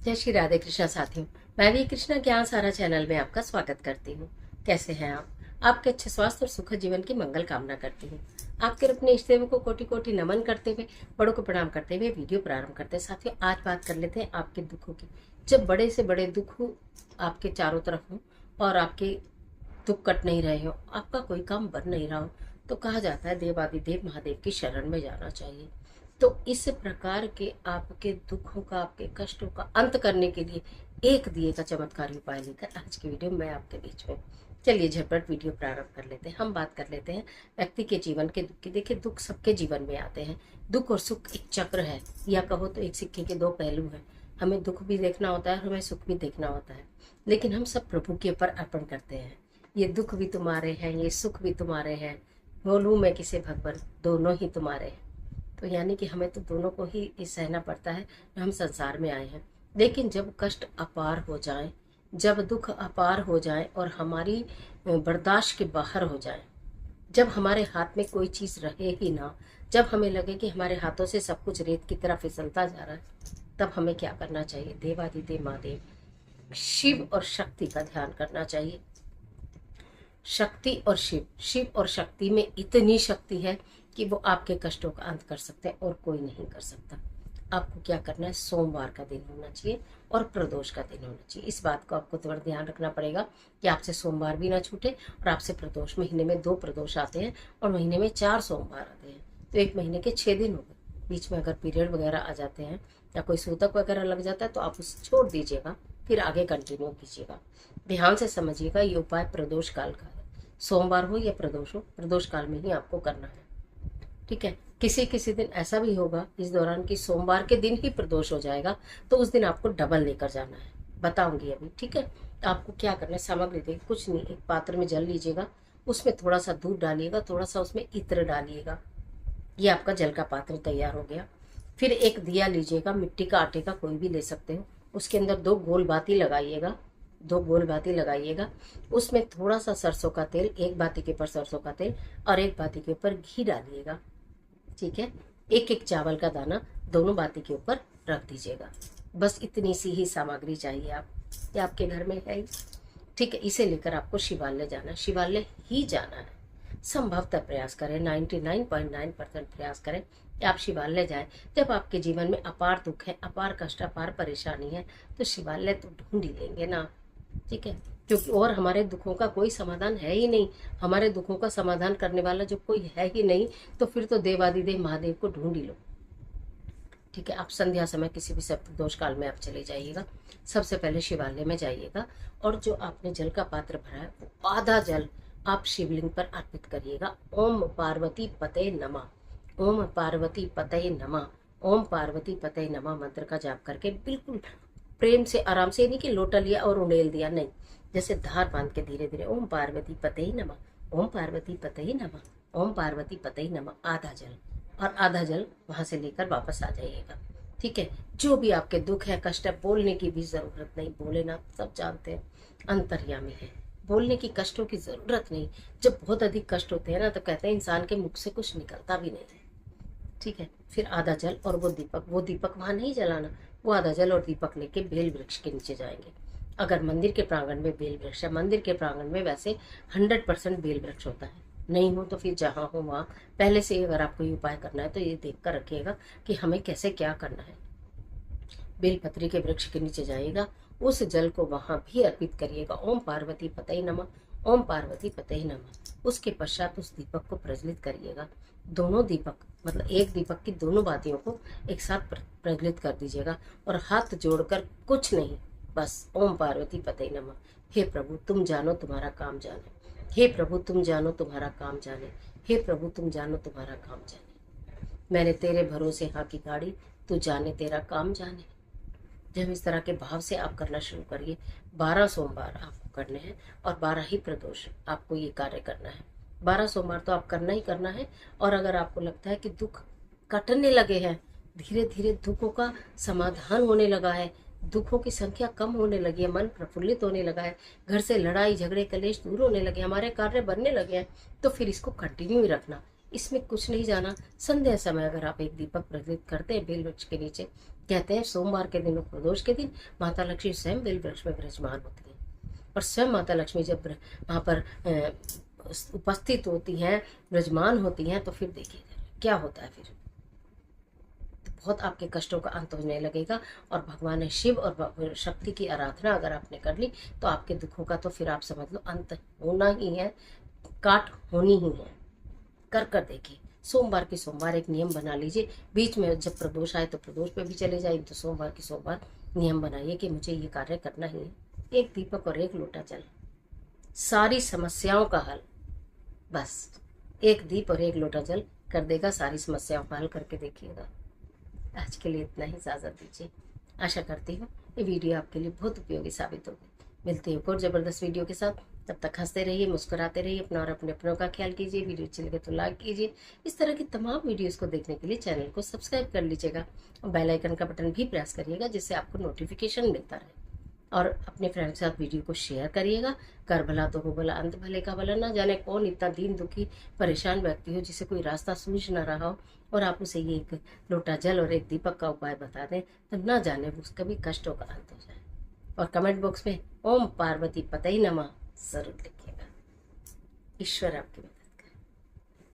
जय श्री राधे कृष्णा साथियों। मैं भी कृष्णा ज्ञान सारा चैनल में आपका स्वागत करती हूँ। कैसे हैं आप? आपके अच्छे स्वास्थ्य और सुखद जीवन की मंगल कामना करती हूँ। आपके अपने इष्ट देवों को कोटि कोटि नमन करते हुए, बड़ों को प्रणाम करते हुए वीडियो प्रारंभ करते हैं। साथियों, आज बात कर लेते हैं आपके दुखों की। जब बड़े से बड़े दुख आपके चारों तरफ हो और आपके दुख कट नहीं रहे हो, आपका कोई काम बन नहीं रहा हो, तो कहा जाता है देवादिदेव महादेव की शरण में जाना चाहिए। तो इस प्रकार के आपके दुखों का, आपके कष्टों का अंत करने के लिए एक दिए का चमत्कारी उपाय लेकर आज की वीडियो में आपके बीच में। चलिए झटपट वीडियो प्रारंभ कर लेते हैं। हम बात कर लेते हैं व्यक्ति के जीवन के दुख की। देखिए, दुख सबके जीवन में आते हैं। दुख और सुख एक चक्र है, या कहो तो एक सिक्के के दो पहलू हैं। हमें दुख भी देखना होता है और हमें सुख भी देखना होता है, लेकिन हम सब प्रभु के ऊपर अर्पण करते हैं। ये दुख भी तुम्हारे हैं, ये सुख भी तुम्हारे हैं, बोलूं मैं किसे भगवान, दोनों ही तुम्हारे हैं। तो यानी कि हमें तो दोनों को ही सहना पड़ता है। हम संसार में आए हैं, लेकिन जब कष्ट अपार हो जाए, जब दुख अपार हो जाए और हमारी बर्दाश्त के बाहर हो जाए, जब हमारे हाथ में कोई चीज रहे ही ना, जब हमें लगे कि हमारे हाथों से सब कुछ रेत की तरह फिसलता जा रहा है, तब हमें क्या करना चाहिए? देवादिदेव महादेव शिव और शक्ति का ध्यान करना चाहिए। शक्ति और शिव, शिव और शक्ति में इतनी शक्ति है कि वो आपके कष्टों का अंत कर सकते हैं और कोई नहीं कर सकता। आपको क्या करना है? सोमवार का दिन होना चाहिए और प्रदोष का दिन होना चाहिए। इस बात को आपको थोड़ा ध्यान रखना पड़ेगा कि आपसे सोमवार भी ना छूटे और आपसे प्रदोष। महीने में 2 प्रदोष आते हैं और महीने में 4 सोमवार आते हैं, तो एक महीने के 6 दिन हो गए। बीच में अगर पीरियड वगैरह आ जाते हैं या कोई सूतक वगैरह लग जाता है तो आप उसे छोड़ दीजिएगा, फिर आगे कंटिन्यू कीजिएगा। ध्यान से समझिएगा, ये उपाय प्रदोष काल का है। सोमवार हो या प्रदोष हो, प्रदोष काल में ही आपको करना है। ठीक है। किसी किसी दिन ऐसा भी होगा इस दौरान कि सोमवार के दिन ही प्रदोष हो जाएगा, तो उस दिन आपको डबल लेकर जाना है, बताऊंगी अभी। ठीक है। तो आपको क्या करना है? सामग्री देखिए, कुछ नहीं, एक पात्र में जल लीजिएगा, उसमें थोड़ा सा दूध डालिएगा, थोड़ा सा उसमें इत्र डालिएगा। ये आपका जल का पात्र तैयार हो गया। फिर एक दिया लीजिएगा, मिट्टी का, आटे का, कोई भी ले सकते हो। उसके अंदर 2 गोल बाती लगाइएगा, 2 गोल बाती लगाइएगा। उसमें थोड़ा सा सरसों का तेल, एक बाती के ऊपर सरसों का तेल और एक बाती के ऊपर घी डालिएगा। ठीक है। एक एक चावल का दाना दोनों बाती के ऊपर रख दीजिएगा। बस इतनी सी ही सामग्री चाहिए। आप ये आपके घर में है ही। ठीक है। इसे लेकर आपको शिवालय जाना है, शिवालय ही जाना है। संभवतः प्रयास करें, 99.9% प्रयास करें कि आप शिवालय जाएं। जब आपके जीवन में अपार दुख है, अपार कष्ट, अपार परेशानी है, तो शिवालय तो ढूंढ ही लेंगे ना। ठीक है। क्योंकि और हमारे दुखों का कोई समाधान है ही नहीं। हमारे दुखों का समाधान करने वाला जो कोई है ही नहीं, तो फिर तो देवादिदेव महादेव को ढूंढ ही लो। ठीक है। आप संध्या समय किसी भी प्रदोष काल में आप चले जाइएगा। सबसे पहले शिवालय में जाइएगा और जो आपने जल का पात्र भरा है वो आधा जल आप शिवलिंग पर अर्पित करिएगा। ओम पार्वती पते नमः, ओम पार्वती पते नमः, ओम पार्वती पते नमः मंत्र का जाप करके बिल्कुल प्रेम से, आराम से, नहीं कि लोटा लिया और उंडेल दिया, नहीं, जैसे धार बांध के धीरे धीरे ओम पार्वती पते नमः, ओम पार्वती पते नमः, ओम पार्वती पते नमः, आधा जल, और आधा जल वहां से लेकर वापस आ जाइएगा। ठीक है। जो भी आपके दुख है, कष्ट है, बोलने की भी जरूरत नहीं, भोलेनाथ सब जानते हैं, अंतर्यामी है, बोलने की कष्टों की जरूरत नहीं। जब बहुत अधिक कष्ट होते हैं ना, तो कहते हैं इंसान के मुख से कुछ निकलता भी नहीं है। ठीक है। फिर आधा जल और वो दीपक वहां नहीं जलाना। वो आधा जल और दीपक लेके बेल वृक्ष के नीचे जाएंगे। अगर मंदिर के प्रांगण में बेल वृक्ष है, मंदिर के प्रांगण में वैसे 100% बेल वृक्ष होता है, नहीं हो तो फिर जहाँ हो वहाँ पहले से ही अगर आपको ये उपाय करना है तो ये देख कर रखिएगा कि हमें कैसे क्या करना है। बेलपत्री के वृक्ष के नीचे जाइएगा, उस जल को वहां भी अर्पित करिएगा। ओम पार्वती पतये नमः, ओम पार्वती पतये नमः। उसके पश्चात उस दीपक को प्रज्वलित करिएगा। दोनों दीपक, मतलब एक दीपक की दोनों बातियों को एक साथ प्रज्वलित कर दीजिएगा और हाथ जोड़कर कुछ नहीं, बस ओम पार्वती पतये नमः। हे प्रभु तुम जानो तुम्हारा काम जाने, हे प्रभु तुम जानो तुम्हारा काम जाने, हे प्रभु तुम जानो तुम्हारा काम जाने। मैंने तेरे भरोसे हाँ की गाड़ी, तू जाने तेरा काम जाने। जब इस तरह के भाव से आप करना शुरू करिए, 12 सोमवार आपको करने हैं और 12 ही प्रदोष आपको ये कार्य करना है। 12 सोमवार तो आप करना ही करना है। और अगर आपको लगता है कि दुख कटने लगे हैं, धीरे धीरे दुखों का समाधान होने लगा है, दुखों की संख्या कम होने लगी है, मन प्रफुल्लित होने लगा है, घर से लड़ाई झगड़े कलेश दूर होने लगे, हमारे कार्य बनने लगे हैं, तो फिर इसको कंटिन्यू ही रखना। इसमें कुछ नहीं जाना। संध्या समय अगर आप एक दीपक प्रज्वलित करते हैं बेल वृक्ष के नीचे, कहते हैं सोमवार के दिन और प्रदोष के दिन माता लक्ष्मी स्वयं बेल वृक्ष में विराजमान होती है। और स्वयं माता लक्ष्मी जब वहाँ पर उपस्थित होती हैं, विराजमान होती हैं, तो फिर देखिए क्या होता है। फिर बहुत आपके कष्टों का अंत होने लगेगा। और भगवान शिव और शक्ति की आराधना अगर आपने कर ली तो आपके दुखों का तो फिर आप समझ लो अंत होना ही है, काट होनी ही है। कर देखिए, सोमवार की सोमवार एक नियम बना लीजिए। बीच में जब प्रदोष आए तो प्रदोष पे भी चले जाए, तो सोमवार की सोमवार नियम बनाइए कि मुझे ये कार्य करना ही है। एक दीपक और एक लोटा जल, सारी समस्याओं का हल। बस एक दीप और एक लोटा जल कर देगा सारी समस्याओं का हल। करके देखिएगा। आज के लिए इतना ही, इजाज़त दीजिए। आशा करती हूँ ये वीडियो आपके लिए बहुत उपयोगी साबित होगी। मिलती हूँ और ज़बरदस्त वीडियो के साथ। तब तक हंसते रहिए, मुस्कुराते रहिए, अपना और अपने अपनों का ख्याल कीजिए। वीडियो अच्छी लगे तो लाइक कीजिए। इस तरह की तमाम वीडियोस को देखने के लिए चैनल को सब्सक्राइब कर लीजिएगा और बेल आइकन का बटन भी प्रेस करिएगा, जिससे आपको नोटिफिकेशन मिलता रहे। और अपने फ्रेंड के साथ वीडियो को शेयर करिएगा। कर भला तो हो भला, अंत भले का भला। ना जाने कौन इतना दीन दुखी परेशान व्यक्ति हो जिसे कोई रास्ता सूझ ना रहा हो, और आप उसे ये एक लोटा जल और एक दीपक का उपाय बता दें, तो ना जाने उसका भी कष्टों का अंत हो जाए। और कमेंट बॉक्स में ओम पार्वती पतई नमः जरूर लिखिएगा। ईश्वर आपकी मदद